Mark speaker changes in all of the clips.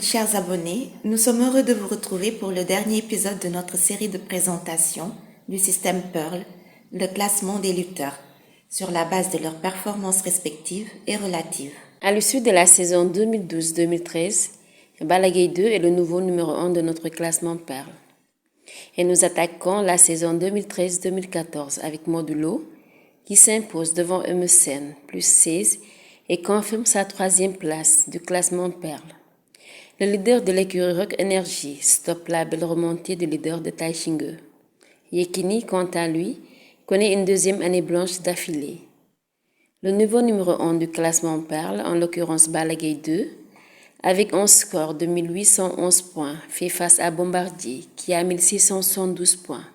Speaker 1: chers abonnés, nous sommes heureux de vous retrouver pour le dernier épisode de notre série de présentations du système Pearl, le classement des lutteurs, sur la base de leurs performances respectives et relatives.
Speaker 2: À l'issue de la saison 2012-2013, Balla Gaye 2 est le nouveau numéro 1 de notre classement Pearl. Et nous attaquons la saison 2013-2014 avec Modulo, qui s'impose devant Eumeu Sène, plus 16, et confirme sa 3e place du classement Pearl. Le leader de l'écurie Rock Energy stoppe la belle remontée du leader de Tai Shinge. Yekini, quant à lui, connaît une 2e année blanche d'affilée. Le nouveau numéro 1 du classement Pearl, en l'occurrence Balla Gaye 2, avec un score de 1811 points, fait face à Bombardier, qui a 1672 points.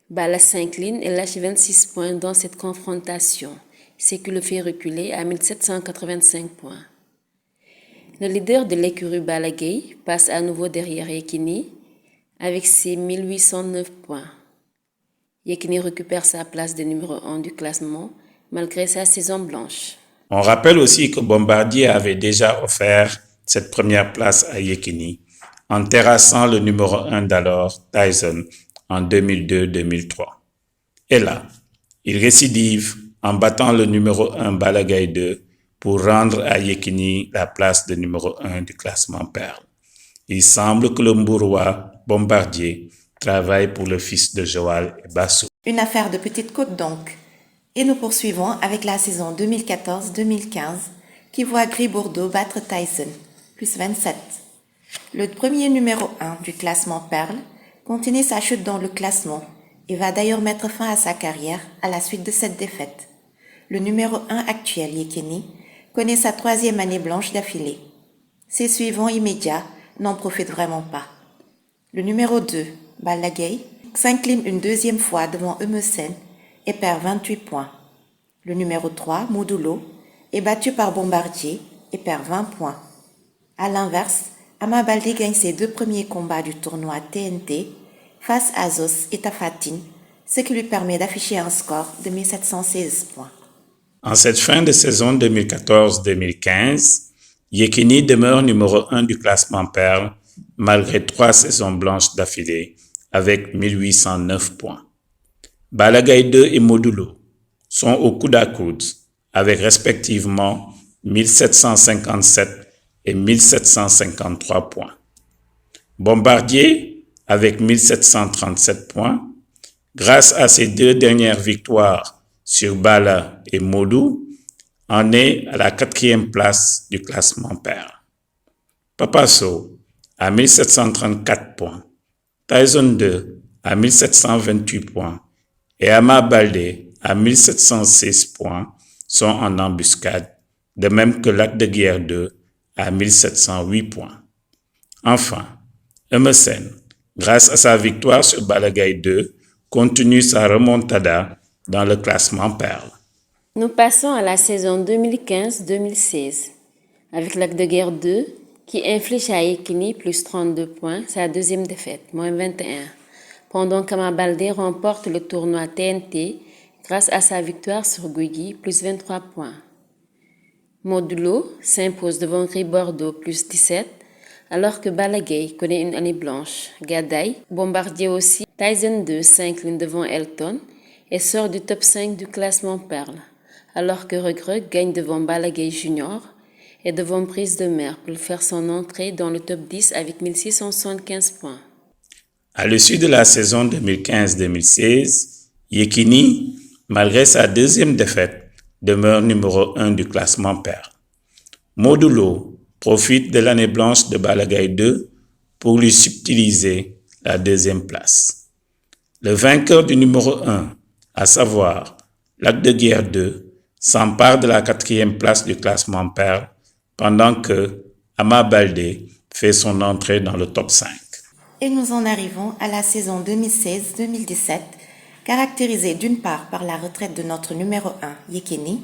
Speaker 2: Balla s'incline et lâche 26 points dans cette confrontation, ce qui le fait reculer à 1785 points. Le leader de l'écurie Balla Gaye passe à nouveau derrière Yekini avec ses 1809 points. Yekini récupère sa place de numéro 1 du classement malgré sa saison blanche.
Speaker 3: On rappelle aussi que Bombardier avait déjà offert cette première place à Yekini en terrassant le numéro 1 d'alors, Tyson, en 2002-2003. Et là, il récidive en battant le numéro 1 Balla Gaye 2 pour rendre à Yekini la place de numéro 1 du classement Pearl. Il semble que le Mbourois Bombardier travaille pour le fils de Joal et Bassou.
Speaker 1: Une affaire de petite côte donc. Et nous poursuivons avec la saison 2014-2015 qui voit Gris Bourdeau battre Tyson, plus 27. Le premier numéro 1 du classement Pearl continue sa chute dans le classement et va d'ailleurs mettre fin à sa carrière à la suite de cette défaite. Le numéro 1 actuel, Yekini, connaît sa 3e année blanche d'affilée. Ses suivants immédiats n'en profitent vraiment pas. Le numéro 2, Balla Gaye, s'incline une 2e fois devant Eumeu Sène et perd 28 points. Le numéro 3, Modulo, est battu par Bombardier et perd 20 points. À l'inverse, Ama Baldé gagne ses 2 premiers combats du tournoi TNT face à Zos et Tafatine, ce qui lui permet d'afficher un score de 1716 points.
Speaker 3: En cette fin de saison 2014-2015, Yekini demeure numéro 1 du classement Pearl malgré 3 saisons blanches d'affilée avec 1809 points. Balla Gaye 2 et Modulo sont au coude à coude avec respectivement 1757 et 1753 points. Bombardier avec 1737 points, grâce à ses 2 dernières victoires sur Balla et Modou, en est à la 4e place du classement Pearl. Papa Sow à 1734 points, Tyson 2 à 1728 points et Ama Baldé à 1716 points sont en embuscade, de même que Lac de Guiers 2 à 1708 points. Enfin, Eumeu Sène, grâce à sa victoire sur Balla Gaye 2, continue sa remontada dans le classement Pearl.
Speaker 2: Nous passons à la saison 2015-2016 avec Lac de Guiers 2 qui inflige à Yekini plus 32 points sa 2e défaite, moins 21, pendant qu'Ama Baldé remporte le tournoi TNT grâce à sa victoire sur Guigui, plus 23 points. Modulo s'impose devant Gris Bourdeau, plus 17, alors que Balla Gaye connaît une année blanche. Gadaye, Bombardier aussi, Tyson 2 s'incline devant Elton et sort du top 5 du classement Pearl, alors que Reug gagne devant Balla Gaye Junior et devant Brise de Mer pour faire son entrée dans le top 10 avec 1675 points.
Speaker 3: À l'issue de la saison 2015-2016, Yekini, malgré sa 2e défaite, demeure numéro 1 du classement Pearl. Modulo profite de l'année blanche de Balla Gaye 2 pour lui subtiliser la 2e place. Le vainqueur du numéro 1, à savoir Lac de Guiers 2, s'empare de la 4e place du classement Pearl pendant que Ama Baldé fait son entrée dans le top 5.
Speaker 1: Et nous en arrivons à la saison 2016-2017, caractérisée d'une part par la retraite de notre numéro 1, Yekini,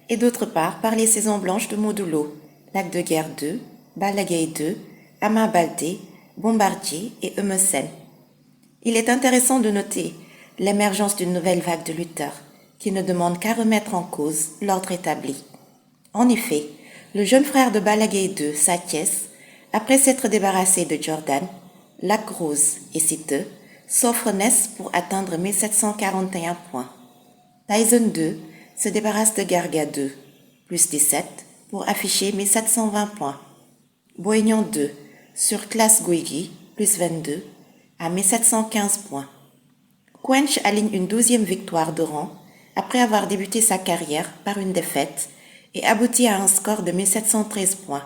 Speaker 1: et d'autre part par les saisons blanches de Modulo, Lac de Guiers 2, Balla Gaye 2, Ama Baldé, Bombardier et Eumeu Sène. Il est intéressant de noter l'émergence d'une nouvelle vague de lutteurs qui ne demandent qu'à remettre en cause l'ordre établi. En effet, le jeune frère de Balla Gaye 2, Sathiès, Après s'être débarrassé de Jordan, Lac Rose et Citeux s'offrent Ness pour atteindre 1741 points. Tyson 2 se débarrasse de Garga 2, plus 17, pour afficher 1720 points. Boignan 2 surclasse Guigui, plus 22, à 1715 points. Quench aligne une 12e victoire de rang après avoir débuté sa carrière par une défaite et aboutit à un score de 1713 points.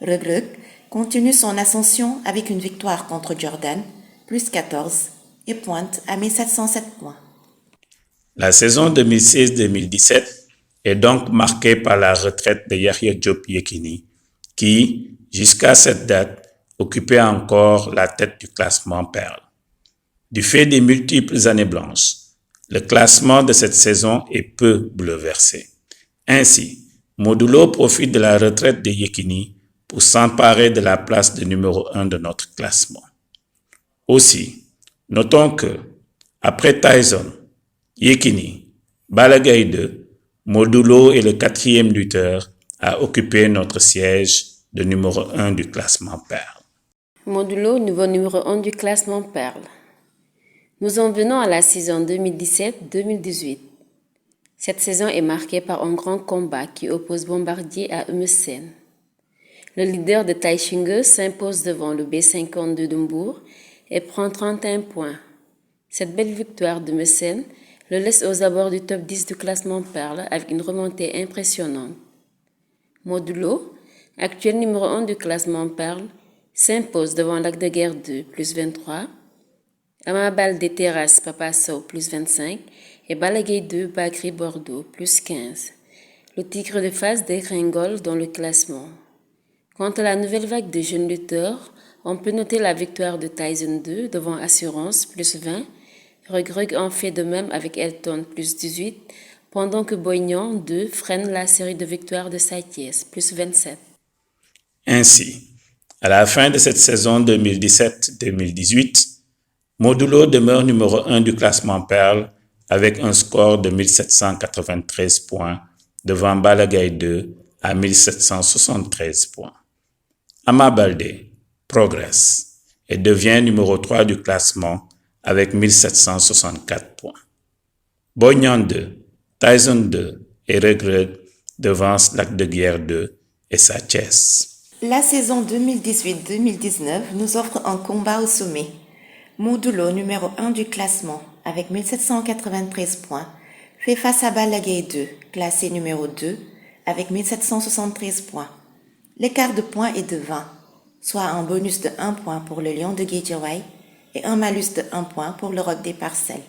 Speaker 1: Regreg continue son ascension avec une victoire contre Jordan, plus 14, et pointe à 1707 points.
Speaker 3: La saison 2016-2017 est donc marquée par la retraite de Yahya Diop Yekini, qui, jusqu'à cette date, occupait encore la tête du classement Perle. Du fait des multiples années blanches, le classement de cette saison est peu bouleversé. Ainsi, Modulo profite de la retraite de Yekini pour s'emparer de la place de numéro 1 de notre classement. Aussi, notons que, après Tyson, Yekini, Balla Gaye 2, Modulo est le 4e lutteur à occuper notre siège de numéro 1 du classement Perle.
Speaker 2: Modulo, nouveau numéro 1 du classement Perle. Nous en venons à la saison 2017-2018. Cette saison est marquée par un grand combat qui oppose Bombardier à Eumeu Sène. Le leader de Taïchingue s'impose devant le B52 d'Hambourg et prend 31 points. Cette belle victoire d'Eumeu Sène le laisse aux abords du top 10 du classement Perle avec une remontée impressionnante. Modulo, actuel numéro 1 du classement Perle, s'impose devant Lac de Guerre 2, plus 23, Ama Baldé Terrasse Papa Sow, plus 25, et Balla Gaye 2 Bakri Bordeaux, plus 15. Le Tigre de Fass dégringole dans le classement. Quant à la nouvelle vague de jeunes lutteurs, on peut noter la victoire de Tyson 2 devant Assurance, plus 20, Regreg en fait de même avec Elton, plus 18, pendant que Boignan 2 freine la série de victoires de Saïtiès, plus 27.
Speaker 3: Ainsi, à la fin de cette saison 2017-2018, Modulo demeure numéro 1 du classement Perle avec un score de 1793 points devant Balla Gaye 2 à 1773 points. Ama Baldé progresse et devient numéro 3 du classement avec 1764 points. Boignan 2, Tyson 2 et Regreg devancent Lac de Guerre 2 et Saïtiès.
Speaker 1: La saison 2018-2019 nous offre un combat au sommet. Modulo, numéro 1 du classement, avec 1793 points, fait face à Balla Gaye 2, classé numéro 2, avec 1773 points. L'écart de points est de 20, soit un bonus de 1 point pour le Lion de Guédiawaye et un malus de 1 point pour le Roc des Parcelles.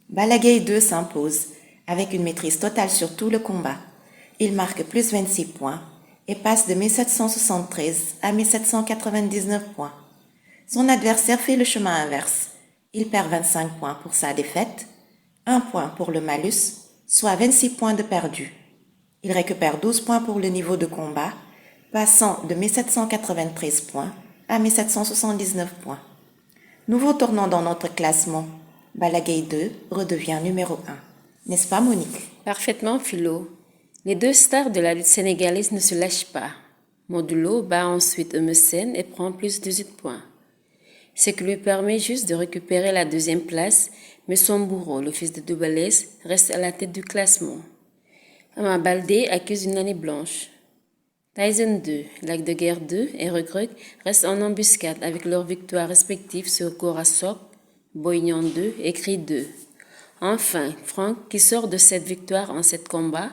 Speaker 1: Balla Gaye 2 s'impose, avec une maîtrise totale sur tout le combat. Il marque plus 26 points et passe de 1773 à 1799 points. Son adversaire fait le chemin inverse. Il perd 25 points pour sa défaite, 1 point pour le malus, soit 26 points de perdu. Il récupère 12 points pour le niveau de combat, passant de 1793 points à 1779 points. Nouveau tournant dans notre classement, Balla Gaye 2 redevient numéro 1. N'est-ce pas, Monique?
Speaker 2: Parfaitement, Philo. Les deux stars de la lutte sénégalaise ne se lâchent pas. Modulo bat ensuite Eumeu Sène et prend plus 18 points. Ce qui lui permet juste de récupérer la 2e place, mais son bourreau, le fils de Double S, reste à la tête du classement. Ama Baldé accuse une année blanche. Tyson 2, Lac de Guerre 2 et Regreg restent en embuscade avec leurs victoires respectives sur Gora Sock, Boignan 2 et Cri 2. Enfin, Franck, qui sort de cette victoire en 7 combats,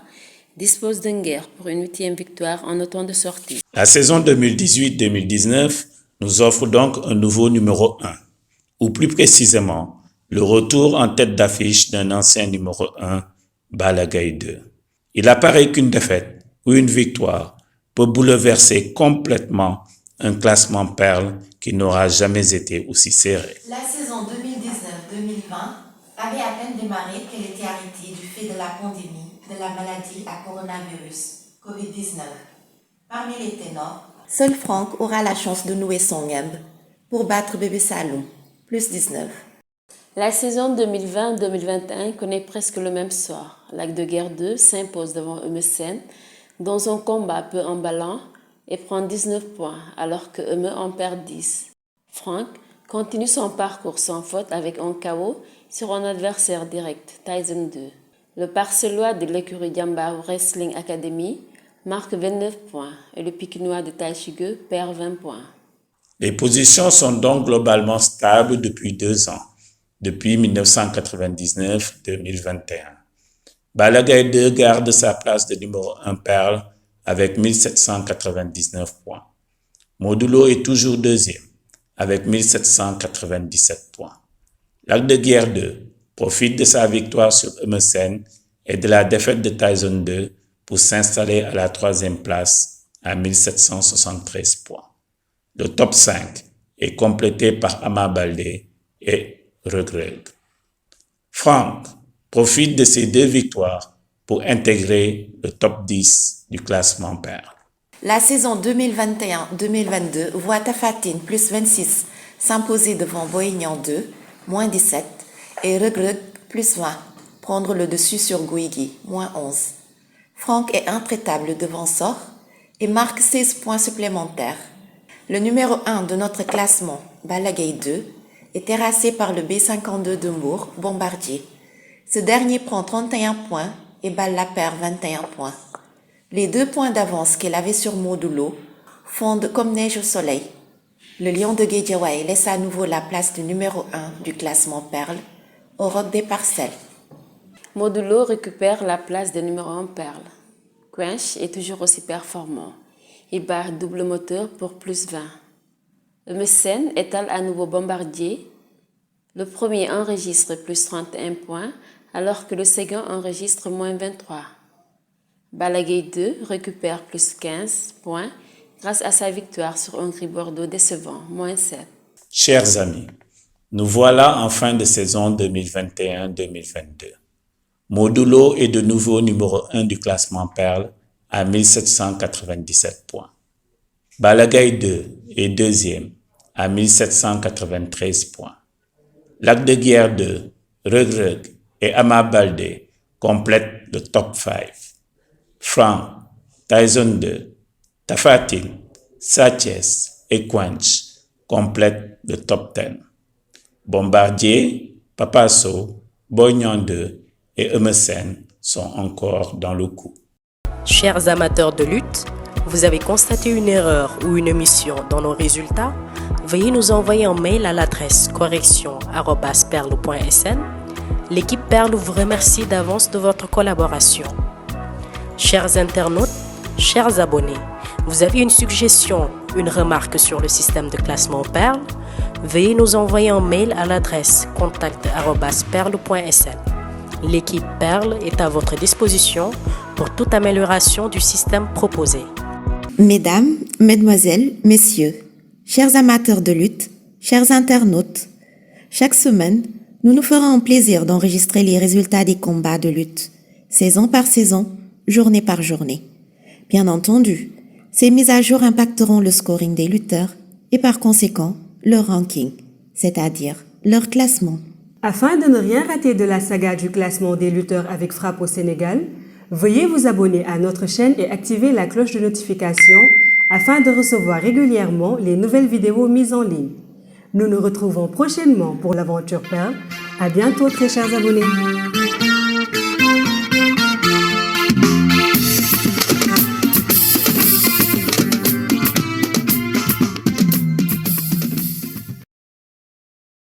Speaker 2: dispose d'une guerre pour une 8e victoire en autant de sorties.
Speaker 3: La saison 2018-2019 nous offre donc un nouveau numéro 1, ou plus précisément, le retour en tête d'affiche d'un ancien numéro 1, Balla Gaye 2. Il apparaît qu'une défaite ou une victoire peut bouleverser complètement un classement Perle qui n'aura jamais été aussi serré.
Speaker 1: La saison 2019-2020 avait à peine démarré qu'elle était arrêtée du fait de la pandémie de la maladie à coronavirus, Covid-19. Parmi les ténors, seul Franck aura la chance de nouer son gambe pour battre Bébé Saloum, plus 19.
Speaker 2: La saison 2020-2021 connaît presque le même sort. Lac de Guerre 2 s'impose devant Eumeu Sène dans un combat peu emballant, et prend 19 points alors que Eme en perd 10. Frank continue son parcours sans faute avec un KO sur un adversaire direct, Tyson 2. Le Parcellois de l'écurie Diamba Wrestling Academy marque 29 points et le Pikinois de Taïchigue perd 20 points.
Speaker 3: Les positions sont donc globalement stables depuis 2 ans, depuis 1999-2021. Balagay 2 garde sa place de numéro 1 Perle avec 1799 points. Modulo est toujours deuxième avec 1797 points. Lac de Guerre 2 profite de sa victoire sur Emerson et de la défaite de Tyson 2 pour s'installer à la 3e place à 1773 points. Le top 5 est complété par Ama Baldé et Regreg. Frank profite de ces 2 victoires pour intégrer le top 10 du classement Perle.
Speaker 1: La saison 2021-2022 voit Tafatine plus 26 s'imposer devant Boignan 2, moins 17, et Regreg plus 20 prendre le dessus sur Guigui, moins 11. Frank est intraitable devant Sor et marque 16 points supplémentaires. Le numéro 1 de notre classement, Balagay 2, est terrassé par le B52 de Mour, Bombardier. Ce dernier prend 31 points et Balla perd 21 points. Les 2 points d'avance qu'il avait sur Modulo fondent comme neige au soleil. Le Lion de Guédiawaye laisse à nouveau la place du numéro 1 du classement Perle au Roc des Parcelles.
Speaker 2: Modulo récupère la place de numéro 1 Perle. Quench est toujours aussi performant. Il bat double moteur pour plus 20. Emerson étale à nouveau Bombardier. Le premier enregistre plus 31 points alors que le second enregistre moins 23. Balagay 2 récupère plus 15 points grâce à sa victoire sur un Gris Bordeaux décevant, moins 7.
Speaker 3: Chers amis, nous voilà en fin de saison 2021-2022. Modulo est de nouveau numéro 1 du classement Perle à 1797 points. Balagay 2 est deuxième à 1793 points. Lac de Guerre 2, Regreg et Ama Baldé complètent le top 5. Frank, Tyson 2, Tafatine, Sathies et Quench complètent le top 10. Bombardier, Papasso, Boignan 2 et Emerson sont encore dans le coup.
Speaker 4: Chers amateurs de lutte, vous avez constaté une erreur ou une omission dans nos résultats? Veuillez nous envoyer un mail à l'adresse correction@perle.sn. L'équipe Perle vous remercie d'avance de votre collaboration. Chers internautes, chers abonnés, vous avez une suggestion, une remarque sur le système de classement Perle? Veuillez nous envoyer un mail à l'adresse contact@perle.sn. L'équipe Perle est à votre disposition pour toute amélioration du système proposé.
Speaker 1: Mesdames, mesdemoiselles, messieurs, chers amateurs de lutte, chers internautes, chaque semaine, nous nous ferons un plaisir d'enregistrer les résultats des combats de lutte, saison par saison, journée par journée. Bien entendu, ces mises à jour impacteront le scoring des lutteurs et par conséquent leur ranking, c'est-à-dire leur classement.
Speaker 5: Afin de ne rien rater de la saga du classement des lutteurs avec frappe au Sénégal, veuillez vous abonner à notre chaîne et activer la cloche de notification afin de recevoir régulièrement les nouvelles vidéos mises en ligne. Nous nous retrouvons prochainement pour l'aventure Perle. À bientôt très chers abonnés.